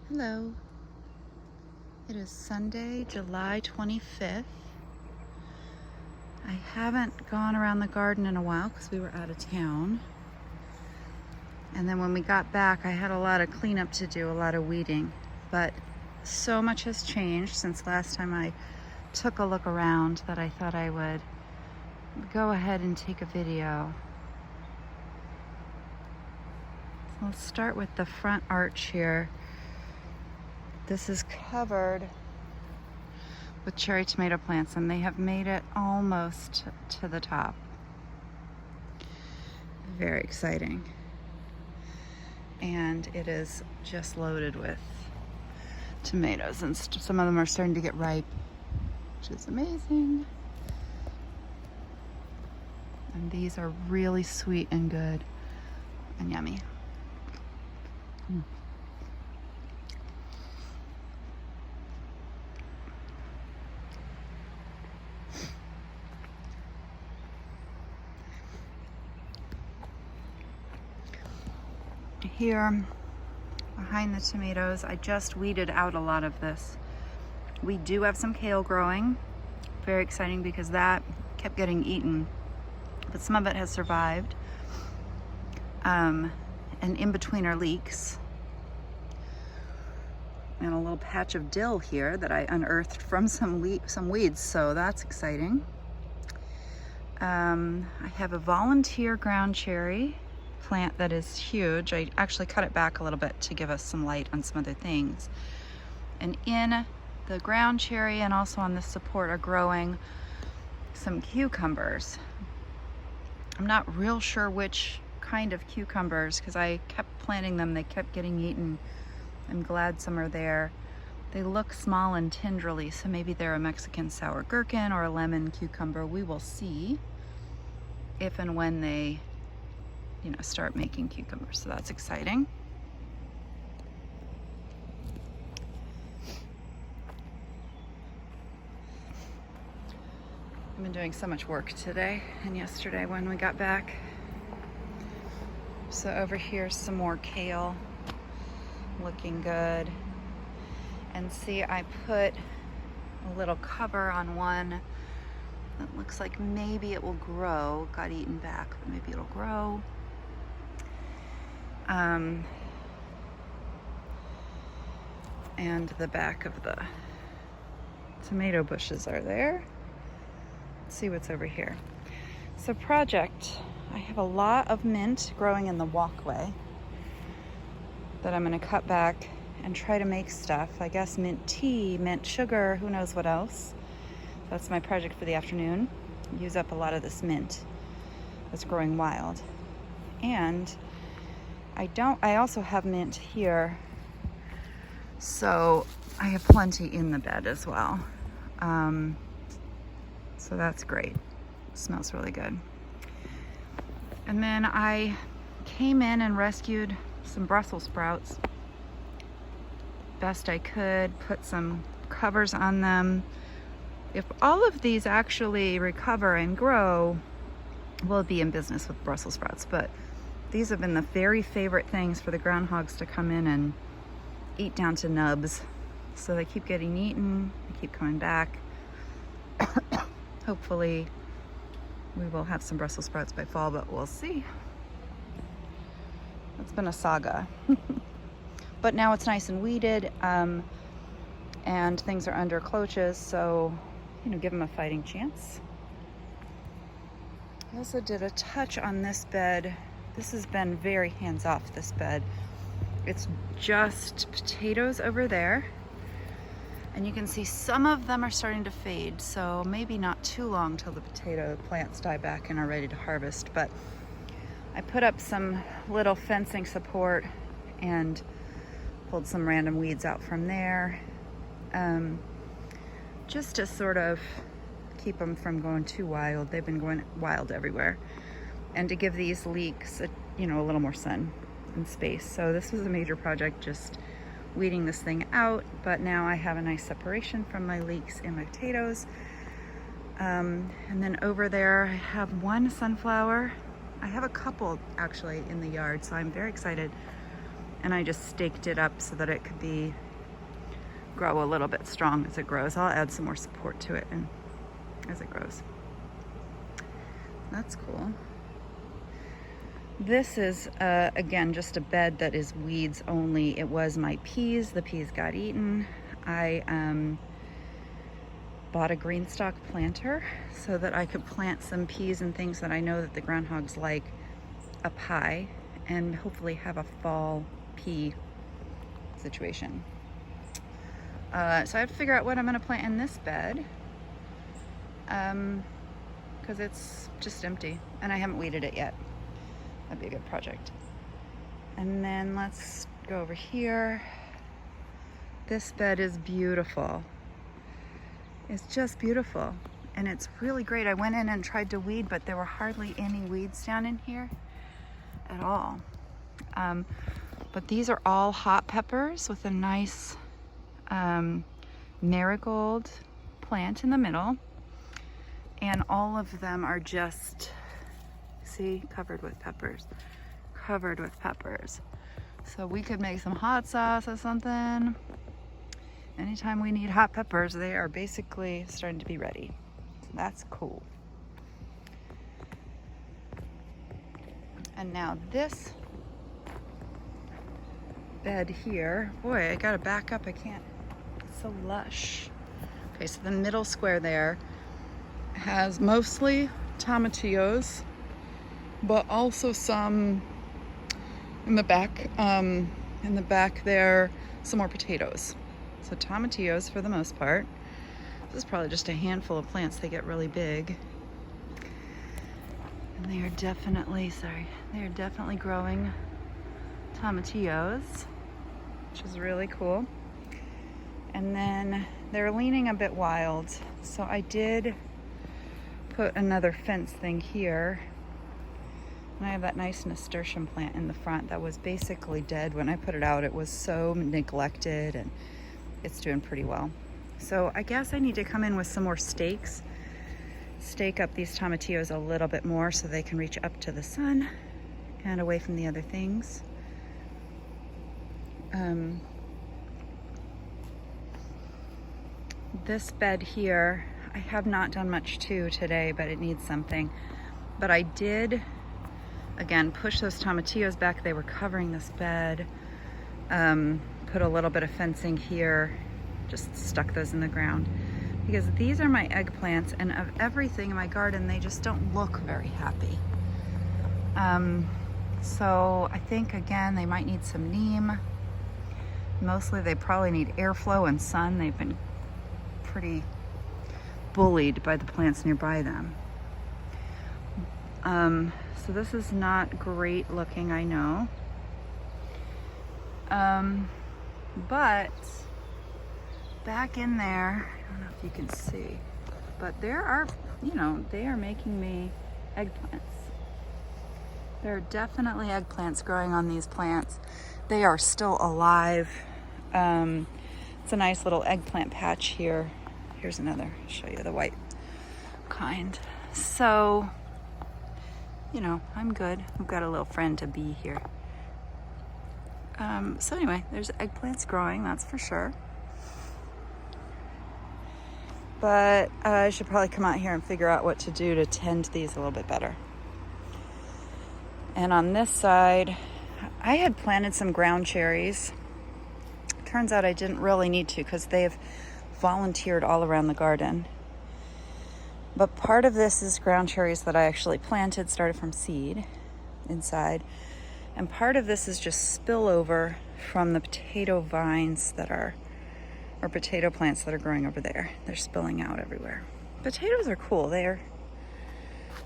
Hello. It is Sunday, July 25th. I haven't gone around the garden in a while because we were out of town. And then when we got back, I had a lot of cleanup to do, a lot of weeding. But so much has changed since last time I took a look around that I thought I would go ahead and take a video. So let's start with the front arch here. This is covered with cherry tomato plants, and they have made it almost to the top. Very exciting. And it is just loaded with tomatoes, and some of them are starting to get ripe, which is amazing. And these are really sweet and good and yummy. Here behind the tomatoes, I just weeded out a lot of this. We do have some kale growing. Very exciting because that kept getting eaten, but some of it has survived. And in between are leeks. And a little patch of dill here that I unearthed from some weeds, so that's exciting. I have a volunteer ground cherry plant that is huge. I actually cut it back a little bit to give us some light on some other things. And in the ground cherry and also on the support are growing some cucumbers. I'm not real sure which kind of cucumbers because I kept planting them, they kept getting eaten. I'm glad some are there. They look small and tendrily, so maybe they're a Mexican sour gherkin or a lemon cucumber. We will see if and when they start making cucumbers, so that's exciting. I've been doing so much work today and yesterday when we got back. So over here, some more kale, looking good. And see, I put a little cover on one that looks like maybe it will grow. Got eaten back, but maybe it'll grow. And the back of the tomato bushes are there. Let's see what's over here. So project, I have a lot of mint growing in the walkway that I'm gonna cut back and try to make stuff. I guess mint tea, mint sugar, who knows what else. That's my project for the afternoon. Use up a lot of this mint that's growing wild. And I also have mint here, so I have plenty in the bed as well. So that's great. It smells really good. And then I came in and rescued some Brussels sprouts best I could, put some covers on them. If all of these actually recover and grow, we'll be in business with Brussels sprouts, but these have been the very favorite things for the groundhogs to come in and eat down to nubs. So they keep getting eaten, they keep coming back. Hopefully we will have some Brussels sprouts by fall, but we'll see. It's been a saga. But now it's nice and weeded, and things are under cloches, so give them a fighting chance. I also did a touch on this bed. This has been very hands-off, this bed. It's just potatoes over there. And you can see some of them are starting to fade, so maybe not too long till the potato plants die back and are ready to harvest. But I put up some little fencing support and pulled some random weeds out from there, just to sort of keep them from going too wild. They've been going wild everywhere. And to give these leeks a little more sun and space. So this was a major project, just weeding this thing out, but now I have a nice separation from my leeks and my potatoes. And then over there I have one sunflower. I have a couple actually in the yard, so I'm very excited and I just staked it up so that it could grow a little bit strong as it grows. I'll add some more support to it and as it grows. That's cool. This is, again, just a bed that is weeds only. It was my peas. The peas got eaten. I bought a green stalk planter so that I could plant some peas and things that I know that the groundhogs like up high and hopefully have a fall pea situation. So I have to figure out what I'm going to plant in this bed because it's just empty and I haven't weeded it yet. That'd be a good project. And then let's go over here. This bed is beautiful. It's just beautiful. And it's really great. I went in and tried to weed, but there were hardly any weeds down in here at all. But these are all hot peppers with a nice marigold plant in the middle. And all of them are just, see, covered with peppers. Covered with peppers. So we could make some hot sauce or something. Anytime we need hot peppers, they are basically starting to be ready. So that's cool. And now this bed here, boy, I gotta back up, I can't, it's so lush. Okay, so the middle square there has mostly tomatillos, but also some in the back there, some more potatoes. So tomatillos for the most part. This is probably just a handful of plants. They get really big. And they are definitely, growing tomatillos, which is really cool. And then they're leaning a bit wild. So I did put another fence thing here. And I have that nice nasturtium plant in the front that was basically dead when I put it out. It was so neglected and it's doing pretty well. So I guess I need to come in with some more stakes, stake up these tomatillos a little bit more so they can reach up to the sun and away from the other things. This bed here, I have not done much to today, but it needs something. But I did, again, push those tomatillos back. They were covering this bed. Put a little bit of fencing here, just stuck those in the ground. Because these are my eggplants, and of everything in my garden, they just don't look very happy. So I think, again, they might need some neem. Mostly they probably need airflow and sun. They've been pretty bullied by the plants nearby them. So this is not great looking, I know. But back in there, I don't know if you can see, but there are, they are making me eggplants. There are definitely eggplants growing on these plants. They are still alive. It's a nice little eggplant patch here. Here's another, I'll show you the white kind. So, I'm good. I've got a little friend to be here. So anyway, there's eggplants growing, that's for sure. But I should probably come out here and figure out what to do to tend these a little bit better. And on this side, I had planted some ground cherries. Turns out I didn't really need to because they've volunteered all around the garden. But part of this is ground cherries that I actually planted, started from seed inside. And part of this is just spillover from the potato vines or potato plants that are growing over there. They're spilling out everywhere. Potatoes are cool. They're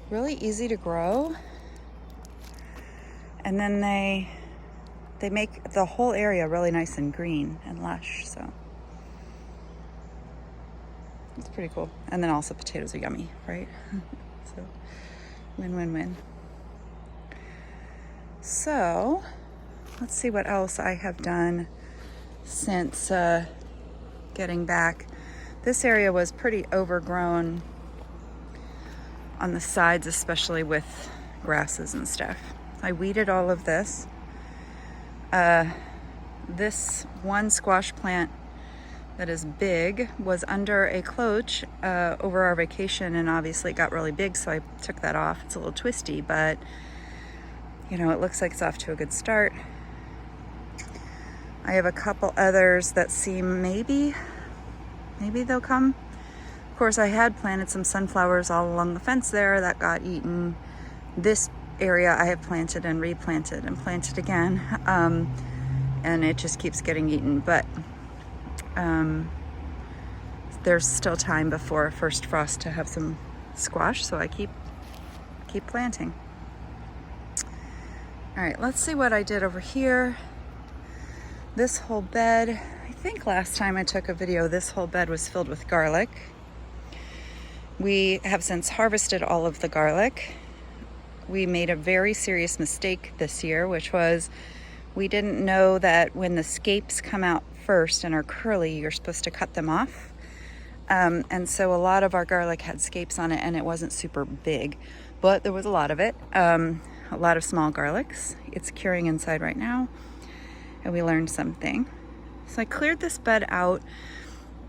really easy to grow. And then they make the whole area really nice and green and lush, so it's pretty cool. And then also potatoes are yummy, right? So win, win, win. So let's see what else I have done since getting back. This area was pretty overgrown on the sides, especially with grasses and stuff. I weeded all of this. this one squash plant that is big was under a cloche over our vacation, and obviously it got really big, so I took that off. It's a little twisty, but you know, it looks like it's off to a good start. I have a couple others that seem maybe they'll come. Of course, I had planted some sunflowers all along the fence there that got eaten. This area I have planted and replanted and planted again, and it just keeps getting eaten. But there's still time before first frost to have some squash, so I keep planting. All right, let's see what I did over here. This whole bed, I think last time I took a video, this whole bed was filled with garlic. We have since harvested all of the garlic. We made a very serious mistake this year, which was we didn't know that when the scapes come out first and are curly, you're supposed to cut them off. And so a lot of our garlic had scapes on it, and it wasn't super big, but there was a lot of it. A lot of small garlics. It's curing inside right now, and we learned something. So I cleared this bed out,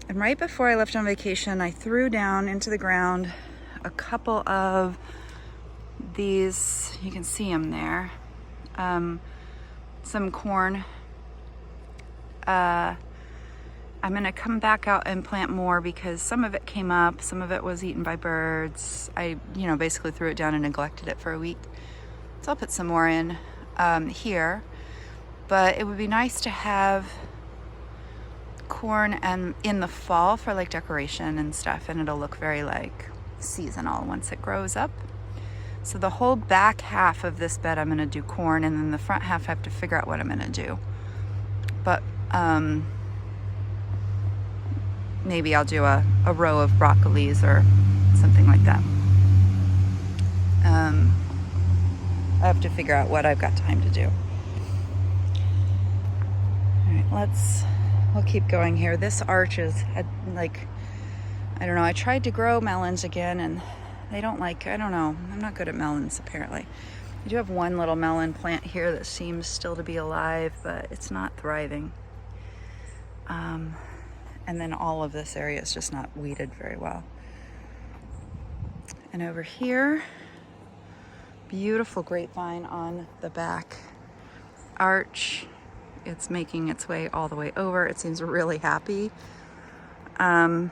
and right before I left on vacation, I threw down into the ground a couple of these, you can see them there, some corn. I'm gonna come back out and plant more because some of it came up, some of it was eaten by birds. I, basically threw it down and neglected it for a week. So I'll put some more in here, but it would be nice to have corn and in the fall for like decoration and stuff, and it'll look very like seasonal once it grows up. So the whole back half of this bed I'm gonna do corn, and then the front half I have to figure out what I'm gonna do. But maybe I'll do a row of broccolis or something like that. I have to figure out what I've got time to do. All right, we'll keep going here. This arch is like, I don't know, I tried to grow melons again, and they don't like, I don't know, I'm not good at melons apparently. I do have one little melon plant here that seems still to be alive, but it's not thriving. And then all of this area is just not weeded very well. And over here, beautiful grapevine on the back arch. It's making its way all the way over. It seems really happy. And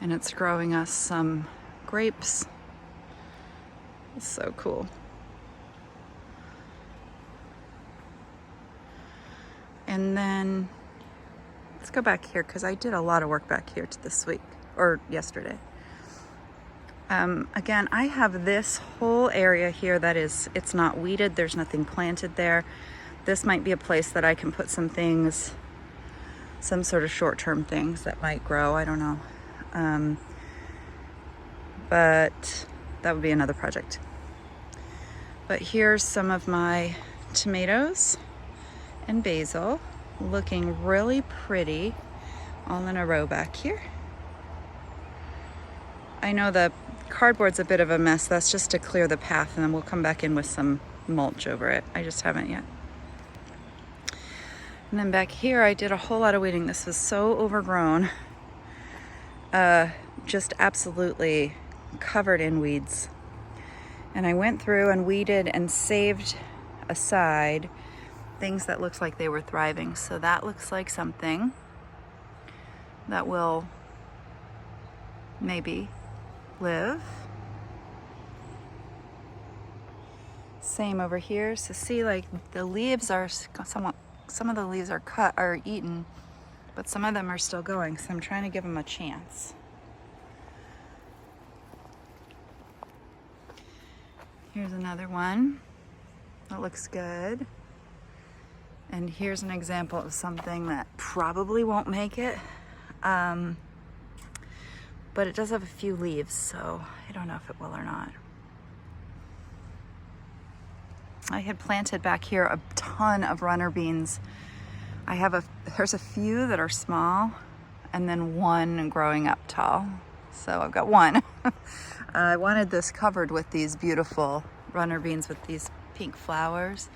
it's growing us some grapes. It's so cool. And then let's go back here because I did a lot of work back here this week or yesterday. Again, I have this whole area here that it's not weeded. There's nothing planted there. This might be a place that I can put some things, some sort of short-term things that might grow. I don't know. But that would be another project. But here's some of my tomatoes and basil looking really pretty all in a row back here. I know the cardboard's a bit of a mess. That's just to clear the path, and then we'll come back in with some mulch over it. I just haven't yet. And then back here, I did a whole lot of weeding. This was so overgrown. Just absolutely covered in weeds. And I went through and weeded and saved aside things that looks like they were thriving. So that looks like something that will maybe live. Same over here. So see, like the leaves are somewhat, some of the leaves are cut or eaten, but some of them are still going. So I'm trying to give them a chance. Here's another one that looks good. And here's an example of something that probably won't make it. But it does have a few leaves, so I don't know if it will or not. I had planted back here a ton of runner beans. There's a few that are small, and then one growing up tall. So I've got one. I wanted this covered with these beautiful runner beans with these pink flowers.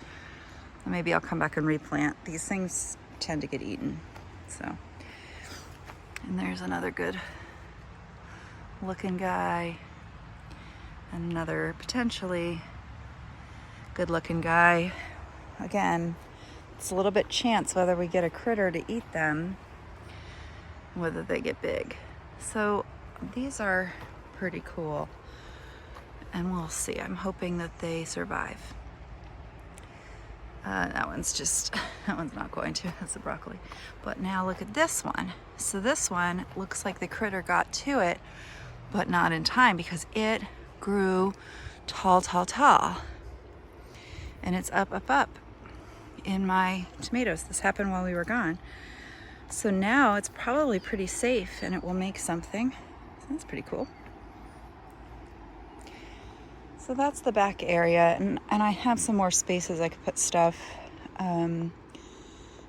And maybe I'll come back and replant. These things tend to get eaten, so. And there's another good looking guy, and another potentially good looking guy. Again, it's a little bit chance whether we get a critter to eat them, whether they get big. So these are pretty cool, and we'll see. I'm hoping that they survive. That one's not going to, that's the broccoli. But now look at this one. So this one looks like the critter got to it, but not in time because it grew tall, tall, tall. And it's up, up, up in my tomatoes. This happened while we were gone. So now it's probably pretty safe and it will make something. So that's pretty cool. So that's the back area, and I have some more spaces I could put stuff. And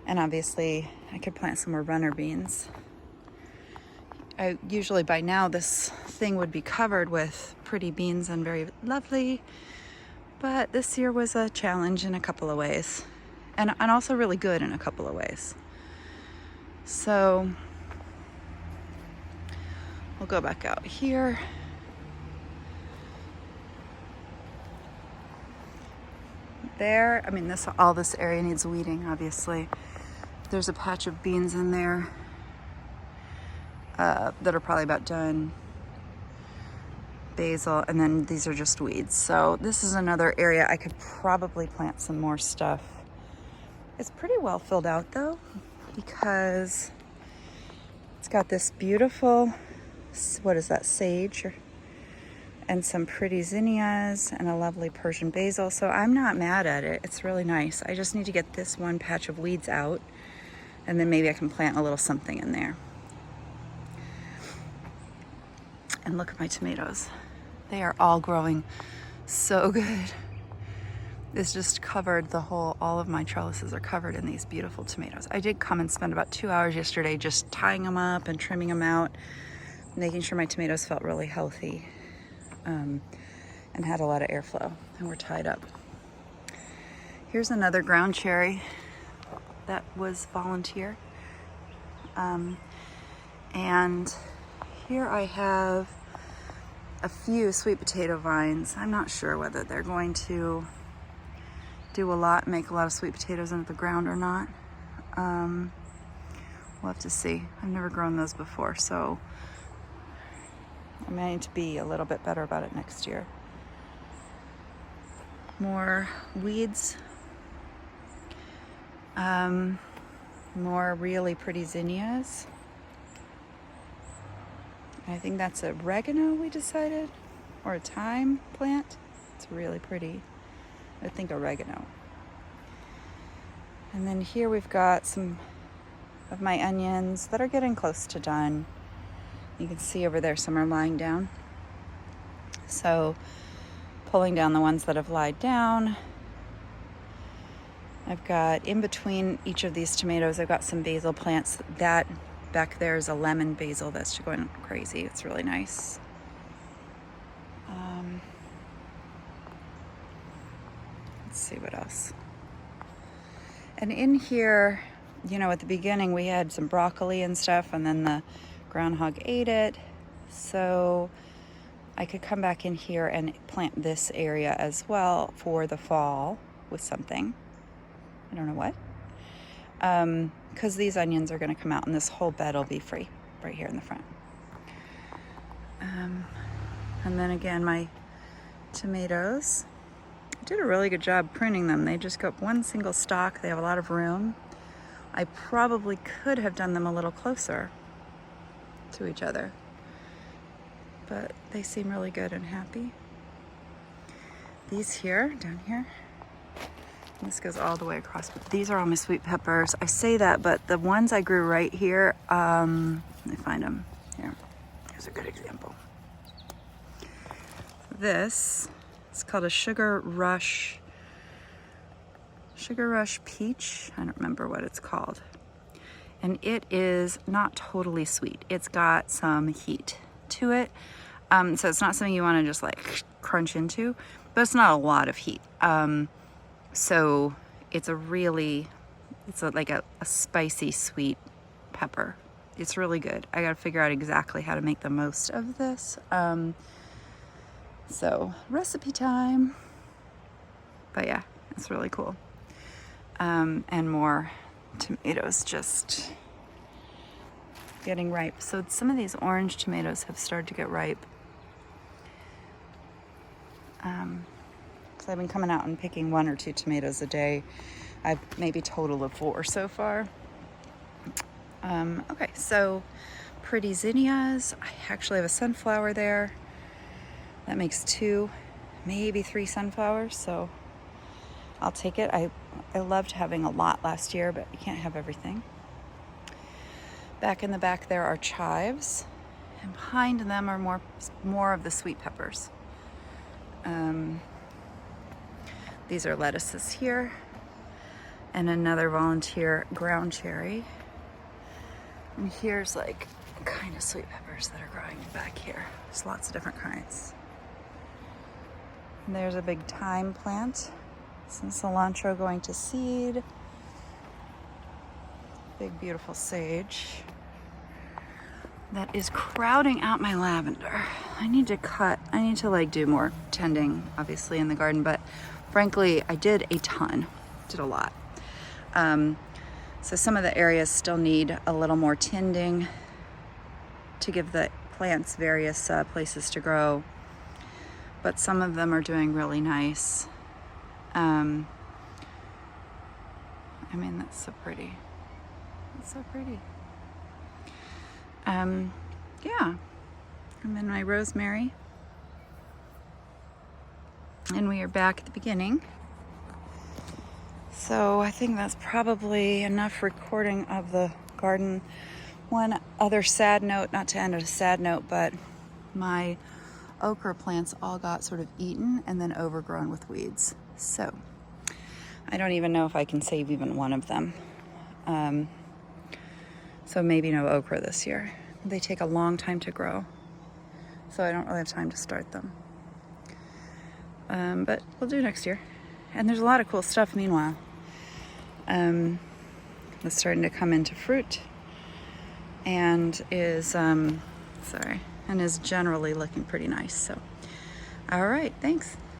obviously I could plant some more runner beans. Usually by now this thing would be covered with pretty beans and very lovely, but this year was a challenge in a couple of ways, and also really good in a couple of ways. So we'll go back out here. There, I mean, all this area needs weeding, obviously. There's a patch of beans in there that are probably about done. Basil, and then these are just weeds. So this is another area I could probably plant some more stuff. It's pretty well filled out though, because it's got this beautiful, what is that, sage, and some pretty zinnias and a lovely Persian basil. So I'm not mad at it. It's really nice. I just need to get this one patch of weeds out, and then maybe I can plant a little something in there. And look at my tomatoes. They are all growing so good. It's just covered all of my trellises are covered in these beautiful tomatoes. I did come and spend about 2 hours yesterday just tying them up and trimming them out, making sure my tomatoes felt really healthy. And had a lot of airflow, and we're tied up. Here's another ground cherry that was volunteer. And here I have a few sweet potato vines. I'm not sure whether they're going to do a lot, make a lot of sweet potatoes into the ground or not. We'll have to see. I've never grown those before, so I may need to be a little bit better about it next year. More weeds. More really pretty zinnias. I think that's oregano we decided, or a thyme plant. It's really pretty. I think oregano. And then here we've got some of my onions that are getting close to done. You can see over there some are lying down. So pulling down the ones that have lied down. I've got in between each of these tomatoes, I've got some basil plants. That back there is a lemon basil that's going crazy. It's really nice. Let's see what else. And in here, you know, at the beginning we had some broccoli and stuff, and then the groundhog ate it. So I could come back in here and plant this area as well for the fall with something. I don't know what. Because these onions are going to come out and this whole bed will be free right here in the front. And then again, my tomatoes. I did a really good job pruning them. They just go up one single stalk. They have a lot of room. I probably could have done them a little closer to each other, but they seem really good and happy. These here, down here, this goes all the way across. These are all my sweet peppers. I say that, but the ones I grew right here, let me find them here. Here's a good example. This is called a Sugar Rush Peach. I don't remember what it's called. And it is not totally sweet. It's got some heat to it. So it's not something you want to just like crunch into, but it's not a lot of heat. So it's like a spicy sweet pepper. It's really good. I gotta figure out exactly how to make the most of this. So recipe time. But yeah, it's really cool. And more tomatoes just getting ripe. So some of these orange tomatoes have started to get ripe. So I've been coming out and picking 1 or 2 tomatoes a day. I've maybe total of 4 so far. Okay, so pretty zinnias. I actually have a sunflower there. That makes 2, maybe 3 sunflowers, so I'll take it. I loved having a lot last year, but you can't have everything. Back in the back there are chives, and behind them are more of the sweet peppers. These are lettuces here, and another volunteer ground cherry. And here's like kind of sweet peppers that are growing back here. There's lots of different kinds. And there's a big thyme plant. Some cilantro going to seed. Big beautiful sage that is crowding out my lavender. I need to like do more tending obviously in the garden, but frankly I did a lot. So some of the areas still need a little more tending to give the plants various places to grow, but some of them are doing really nice. I mean, that's so pretty. It's so pretty. Yeah, I'm in my rosemary, and we are back at the beginning. So I think that's probably enough recording of the garden. One other sad note, not to end on a sad note, but my okra plants all got sort of eaten and then overgrown with weeds. So I don't even know if I can save even one of them. So maybe no okra this year. They take a long time to grow, so I don't really have time to start them. But we'll do next year. And there's a lot of cool stuff meanwhile. It's starting to come into fruit and is generally looking pretty nice. So, all right, thanks.